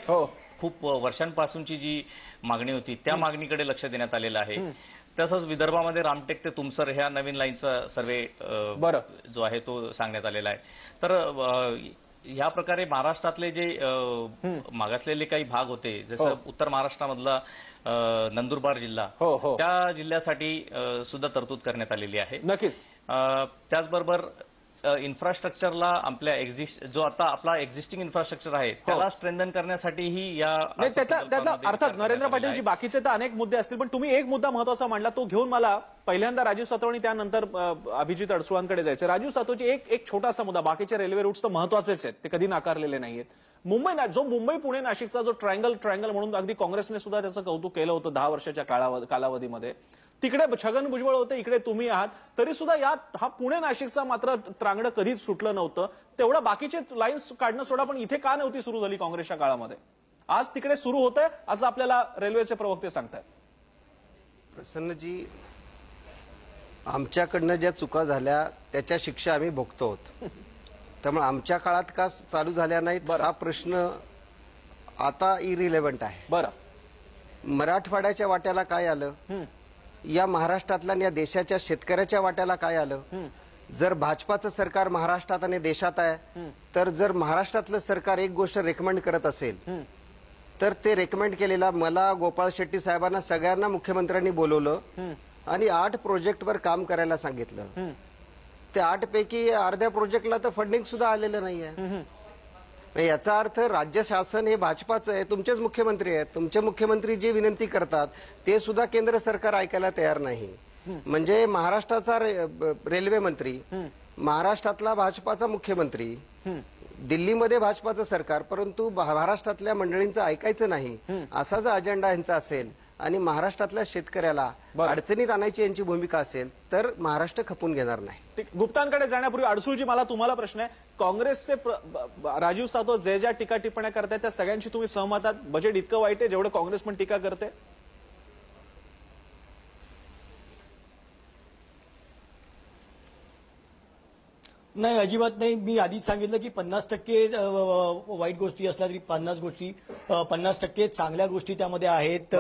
खूप वर्षांपासूनची जी मागणी होती त्या मागणीकडे लक्ष देण्यात आलेलं आहे. तसंच विदर्भामध्ये रामटेक ते तुमसर ह्या नवीन लाईनचा सर्वे जो आहे तो सांगण्यात आलेला आहे. तर ह्या प्रकारे महाराष्ट्रातले जे मागासलेले काही भाग होते, जसं उत्तर महाराष्ट्रामधला नंदुरबार जिल्हा, त्या जिल्ह्यासाठी सुद्धा तरतूद करण्यात आलेली आहे. नक्कीच. त्याचबरोबर इन्फ्रास्ट्रक्चरला आपल्या जो आता आपला एक्झिस्टिंग इन्फ्रास्ट्रक्चर आहे त्याला स्ट्रेंथन करण्यासाठीही त्याचा अर्थात नरेंद्र पाटीलजी बाकीचे तर अनेक मुद्दे असतील, पण तुम्ही एक मुद्दा महत्वाचा मांडला, तो घेऊन मला पहिल्यांदा राजीव सातव त्यानंतर अभिजित अडसुळांकडे जायचं. राजीव सातवची एक छोटासा मुद्दा, बाकीचे रेल्वे रूट्स तर महत्वाचेच आहेत, ते कधी नाकारलेले नाहीत. मुंबई पुणे नाशिकचा जो ट्रायंगल म्हणून अगदी काँग्रेसने सुद्धा त्याचं कौतुक केलं होतं 10 वर्षाच्या कालावधीमध्ये. तिकडे छगन भुजबळ होते, इकडे तुम्ही आहात, तरी सुद्धा हा पुणे नाशिकचा मात्र त्रांगडं कधीच सुटलं नव्हतं. तेवढं बाकीचे लाईन्स काढणं सोडा, पण इथे का नव्हती सुरू झाली काँग्रेसच्या काळामध्ये? आज तिकडे सुरू होतंय असं आपल्याला रेल्वेचे प्रवक्ते सांगतायत. प्रसन्नजी, आमच्याकडनं ज्या चुका झाल्या त्याच्या शिक्षा आम्ही भोगतो आहोत. त्यामुळे आमच्या काळात का चालू झाल्या नाहीत हा प्रश्न आता इरिलेव्हंट आहे. बरं, मराठवाड्याच्या वाट्याला काय आलं, या महाराष्ट्रातल्या या देशाच्या शेतकऱ्याच्या वाट्याला काय आलं? जर भाजपाचं सरकार महाराष्ट्रात आणि देशात आहे, तर जर महाराष्ट्रातलं सरकार एक गोष्ट रेकमेंड करत असेल तर ते रेकमेंड केलेला मला, गोपाळ शेट्टी साहेबांना, सगळ्यांना मुख्यमंत्र्यांनी बोलवलं आणि 8 प्रोजेक्टवर काम करायला सांगितलं. ते 8 पैकी अर्ध्या प्रोजेक्टला तर फंडिंग सुद्धा आलेलं नाहीये. याचा अर्थ राज्य शासन हे भाजपाचं आहे, तुमचेच मुख्यमंत्री आहेत. तुमचे मुख्यमंत्री जी विनंती करतात ते सुद्धा केंद्र सरकार ऐकायला तयार नाही. म्हणजे महाराष्ट्राचा रेल्वे मंत्री, महाराष्ट्रातला भाजपाचा मुख्यमंत्री, दिल्लीमध्ये भाजपाचं सरकार, परंतु महाराष्ट्रातल्या मंडळींचं ऐकायचं नाही, असा जर अजेंडा यांचा असेल आणि महाराष्ट्रातल्या शेतकऱ्याला अडचणीत आणायची यांची भूमिका असेल तर महाराष्ट्र खपून घेणार नाही. गुप्तांकडे जाण्यापूर्वी अडसूळजी, मला तुम्हाला प्रश्न आहे. काँग्रेसचे राजीव सातव जे ज्या टीका टिप्पण्या करतायत त्या सगळ्यांशी तुम्ही सहमत आहात? बजेट इतकं वाईट आहे जेवढं काँग्रेस पण टीका करते? नाही, अजिबात नाही. मी आधीच सांगितलं की 50% वाईट गोष्टी असल्या तरी 50% चांगल्या गोष्टी त्यामध्ये आहेत.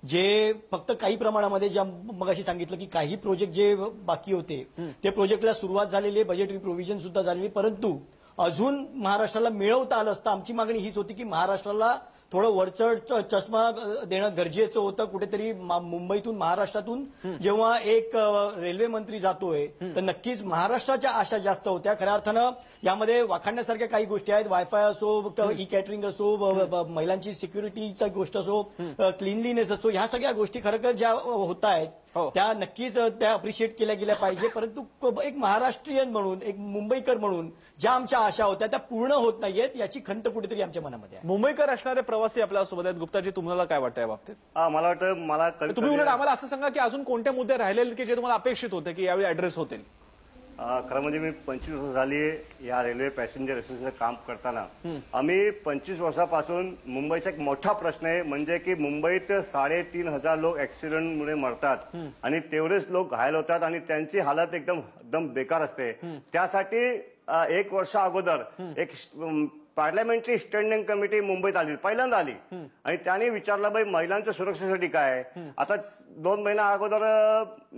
जे फक्त काही प्रमाणामध्ये, ज्या मगाशी सांगितलं की काही प्रोजेक्ट जे बाकी होते ते प्रोजेक्टला सुरुवात झालेली आहे, बजेटरी प्रोव्हिजन सुद्धा झालेली, परंतु अजून महाराष्ट्राला मिळवता आलं असतं. आमची मागणी हीच होती की महाराष्ट्राला थोडं वरचढ चष्मा देणं गरजेचं होतं. कुठेतरी मुंबईतून, महाराष्ट्रातून जेव्हा एक रेल्वे मंत्री जातोय तर नक्कीच महाराष्ट्राच्या आशा जास्त होत्या. खऱ्या अर्थानं यामध्ये वाखाणण्यासारख्या काही गोष्टी आहेत. वायफाय असो, ई कॅटरिंग असो, महिलांची सिक्युरिटीचा गोष्ट असो, क्लिनलीनेस असो, ह्या सगळ्या गोष्टी खरं ज्या होत आहेत त्या नक्कीच त्या अप्रिशिएट केल्या गेल्या पाहिजे. परंतु एक महाराष्ट्रीयन म्हणून, एक मुंबईकर म्हणून ज्या आमच्या आशा होत्या त्या पूर्ण होत नाहीयेत, याची खंत कुठेतरी आमच्या मनामध्ये आहे. मुंबईकर असणारे प्रवासी आपल्यासोबत आहेत. गुप्ताजी, तुम्हाला काय वाटतं या बाबतीत? मला वाटतं तुम्ही उलट आम्हाला असं सांगा की अजून कोणते मुद्दे राहिलेले की जे तुम्हाला अपेक्षित होते की यावेळी ऍड्रेस होतील? खरं म्हणजे मी 25 वर्ष झाली या रेल्वे पॅसेंजर असोसिएशनचं काम करताना. आम्ही 25 वर्षापासून मुंबईचा एक मोठा प्रश्न आहे म्हणजे की मुंबईत 3,500 लोक ऍक्सिडेंटमुळे मरतात आणि तेवढेच लोक घायल होतात आणि त्यांची हालत एकदम बेकार असते. त्यासाठी 1 वर्ष अगोदर एक पार्लमेंटरी स्टँडिंग कमिटी मुंबईत आली, पहिल्यांदा आली आणि त्याने विचारलं बाई महिलांच्या सुरक्षेसाठी काय. आता 2 महिन्या अगोदर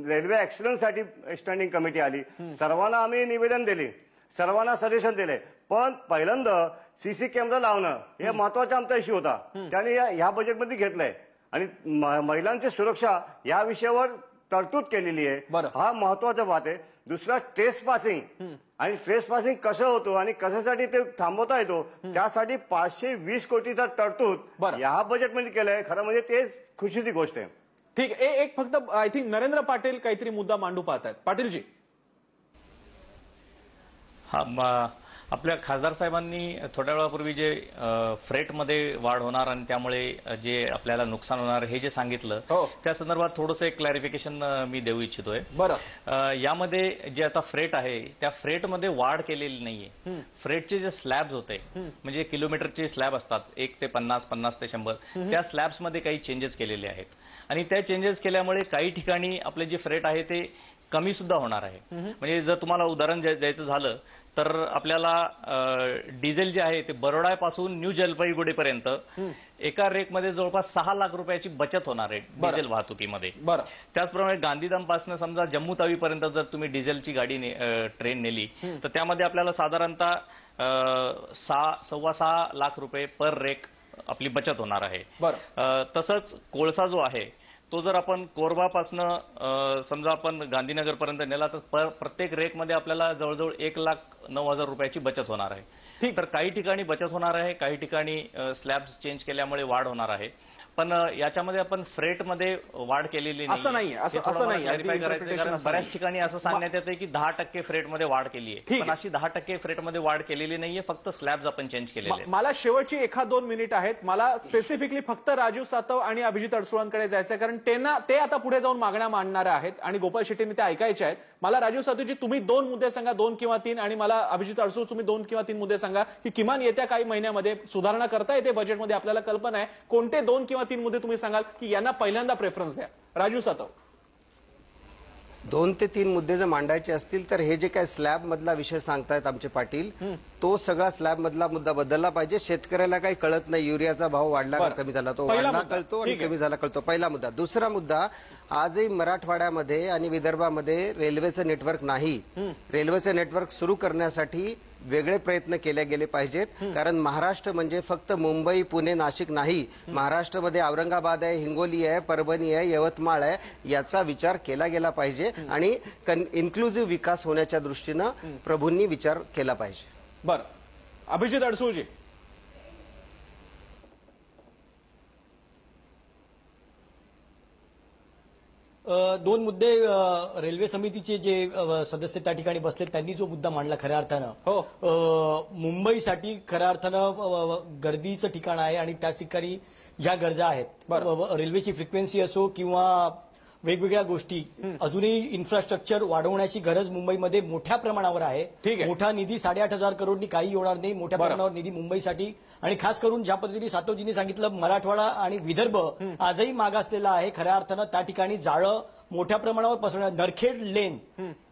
रेल्वे ऍक्सिडेंटसाठी स्टँडिंग कमिटी आली. सर्वांना आम्ही निवेदन दिले, सर्वांना सजेशन दिले, पण पहिल्यांदा सीसी कॅमेरा लावणं हे महत्वाचा आमचा इश्यू होता. त्याने ह्या बजेटमध्ये घेतलंय आणि महिलांची सुरक्षा या विषयावर तरतूद केलेली आहे. हा महत्वाचा बात आहे. दुसरा ट्रेस पासिंग आणि ट्रेस पासिंग कसं होतो आणि कशासाठी ते थांबवता येतो त्यासाठी 520 कोटीचा तरतूद या बजेटमध्ये केलंय. खरं म्हणजे ते खुशीची गोष्ट आहे. ठीक आहे. एक फक्त आय थिंक नरेंद्र पाटील काहीतरी मुद्दा मांडू पाहतायत. पाटीलजी. आपल्या खासदार साहेबांनी थोड्या वेळापूर्वी जे फ्रेटमध्ये वाढ होणार आणि त्यामुळे जे आपल्याला नुकसान होणार हे जे सांगितलं त्या संदर्भात थोडंसं एक क्लॅरिफिकेशन मी देऊ इच्छितोय. बरं, यामध्ये जे आता फ्रेट आहे त्या फ्रेटमध्ये वाढ केलेली नाहीये. फ्रेटचे जे स्लॅब्स होते म्हणजे किलोमीटरचे स्लॅब असतात 1 ते 50, 50 ते 100, त्या स्लॅब्समध्ये काही चेंजेस केलेले आहेत आणि त्या चेंजेस केल्यामुळे काही ठिकाणी आपले जे फ्रेट आहे ते कमी सुद्धा होणार आहे. म्हणजे जर तुम्हाला उदाहरण द्यायचं झालं तर आपल्याला डिझेल जे आहे ते बरोडापासून न्यू जलपाईगुडीपर्यंत एका रेकमध्ये जवळपास 6 लाख रुपयाची बचत होणार आहे डिझेल वाहतुकीमध्ये. त्याचप्रमाणे गांधीधामपासून समजा जम्मू तावीपर्यंत जर तुम्ही डिझेलची गाडी ट्रेन नेली तर त्यामध्ये आपल्याला साधारणतः 6.25 लाख रुपये पर रेक आपली बचत होणार आहे. तसंच कोळसा जो आहे तो जर आपण कोरबापासनं समजा आपण गांधीनगरपर्यंत नेला तर प्रत्येक रेकमध्ये आपल्याला जवळजवळ 1,09,000 रुपयाची बचत होणार आहे. तर काही ठिकाणी बचत होणार आहे, काही ठिकाणी स्लॅब्स चेंज केल्यामुळे वाढ होणार आहे. पण याच्यामध्ये आपण फ्रेटमध्ये वाढ केलेली नाही. असं नाही, असं नाही. बऱ्याच ठिकाणी असं सांगण्यात येतं की 10% फ्रेटमध्ये वाढ केली आहे, पण अशी 10% फ्रेटमध्ये वाढ केलेली नाहीये, फक्त स्लॅब्स आपण चेंज केलेले. मला शेवटची 1-2 मिनिट आहेत. मला स्पेसिफिकली फक्त राजू सातव आणि अभिजित अडसुळांकडे जायचं आहे, कारण ते आता पुढे जाऊन मागण्या मांडणार आहेत आणि गोपाळ शेट्टींनी ते ऐकायचे आहेत. मला राजू सातवजी तुम्ही 2 मुद्दे सांगा, 2 किंवा 3, आणि मला अभिजित अडसूळ तुम्ही 2 किंवा 3 मुद्दे सांगा की किमान येत्या काही महिन्यामध्ये सुधारणा करता येते बजेटमध्ये. आपल्याला कल्पना आहे कोणते 2 किंवा 3 मुद्दे तुम्ही सांगाल की यांना पहिल्यांदा प्रेफरन्स द्या. राजू सातव. 2 ते 3 मुद्दे जर मांडायचे असतील तर हे जे काय स्लॅब मधला विषय सांगतायत आमचे पाटील, तो सगळा स्लॅब मधला मुद्दा बदलला पाहिजे. शेतकऱ्याला काही कळत नाही युरियाचा भाव वाढला का कमी झाला, तो वाढला कळतो आणि कमी झाला कळतो. पहिला मुद्दा. दुसरा मुद्दा, आजही मराठवाड्यामध्ये आणि विदर्भामध्ये रेल्वेचं नेटवर्क नाही. रेल्वेचं नेटवर्क सुरू करण्यासाठी वेगळे प्रयत्न केले गेले पाहिजेत, कारण महाराष्ट्र म्हणजे फक्त मुंबई, पुणे, नाशिक नाही. महाराष्ट्रामध्ये औरंगाबाद आहे, हिंगोली आहे, परभणी आहे, यवतमाळ आहे. याचा विचार केला गेला पाहिजे आणि इन्क्लुझिव्ह विकास होण्याच्या दृष्टीनं प्रभूंनी विचार केला पाहिजे. बरं, अभिजित अडसूळजी. दोन मुद्दे रेल्वे समितीचे जे सदस्य त्या ठिकाणी बसले त्यांनी जो मुद्दा मांडला खऱ्या अर्थानं मुंबईसाठी खऱ्या अर्थानं गर्दीचं ठिकाण आहे आणि त्याच ठिकाणी ह्या गरजा आहेत. रेल्वेची फ्रिक्वेन्सी असो किंवा वेगवेगळ्या गोष्टी, अजूनही इन्फ्रास्ट्रक्चर वाढवण्याची गरज मुंबईमध्ये मोठ्या प्रमाणावर आहे. मोठा निधी 8,500 करोडनी काही होणार नाही. मोठ्या प्रमाणावर निधी मुंबईसाठी, आणि खास करून ज्या पद्धतीने सातवजींनी सांगितलं मराठवाडा आणि विदर्भ आजही मागासलेला आहे. खऱ्या अर्थानं त्या ठिकाणी जाळं मोठ्या प्रमाणावर पसरणार. नरखेड लेन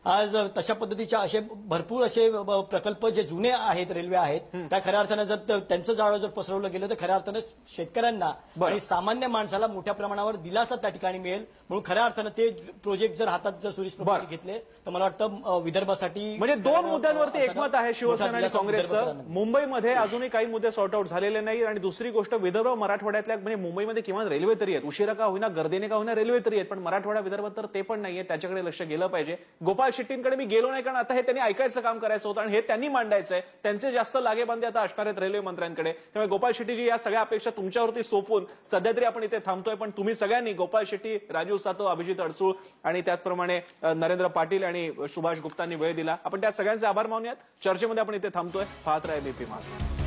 आज तशा पद्धतीचे असे भरपूर असे प्रकल्प जे जुने आहेत, रेल्वे आहेत, त्या खऱ्या अर्थानं जर त्यांचं जाळं जर पसरवलं गेलं तर खऱ्या अर्थानं शेतकऱ्यांना आणि सामान्य माणसाला मोठ्या प्रमाणावर दिलासा त्या ठिकाणी मिळेल. म्हणून खऱ्या अर्थानं ते प्रोजेक्ट जर हातात जर सुरेश प्रभूंनी घेतले तर मला वाटतं विदर्भासाठी म्हणजे 2 मुद्द्यांवरती एकमत आहे शिवसेना आणि काँग्रेसचं. मुंबईमध्ये अजूनही काही मुद्दे सॉर्ट आउट झालेले नाही. आणि दुसरी गोष्ट, विदर्भ मराठवाड्यातल्या म्हणजे मुंबईमध्ये किमान रेल्वे तरी आहेत, उशिरा का होईना, गर्दीने का होईना रेल्वे तरी आहेत, पण मराठवाडा विदर्भात तर ते पण नाहीये. त्याच्याकडे लक्ष गेलं पाहिजे. गोपाळ शेट्टींकडे मी गेलो नाही, कारण आता हे त्यांनी ऐकायचं काम करायचं होतं आणि हे त्यांनी मांडायचंय. त्यांचे जास्त लागेबांधे आता असणार आहेत रेल्वे मंत्र्यांकडे. त्यामुळे गोपाळ शेट्टीजी या सगळ्या अपेक्षा तुमच्यावरती सोपून सध्या तरी आपण इथे थांबतोय. पण तुम्ही सगळ्यांनी गोपाळ शेट्टी, राजू सातव, अभिजित अडसूळ आणि त्याचप्रमाणे नरेंद्र पाटील आणि सुभाष गुप्तांनी वेळ दिला. आपण त्या सगळ्यांचे आभार मानूयात. चर्चेमध्ये आपण इथे थांबतोय. पाहत राहा एबीपी माझा.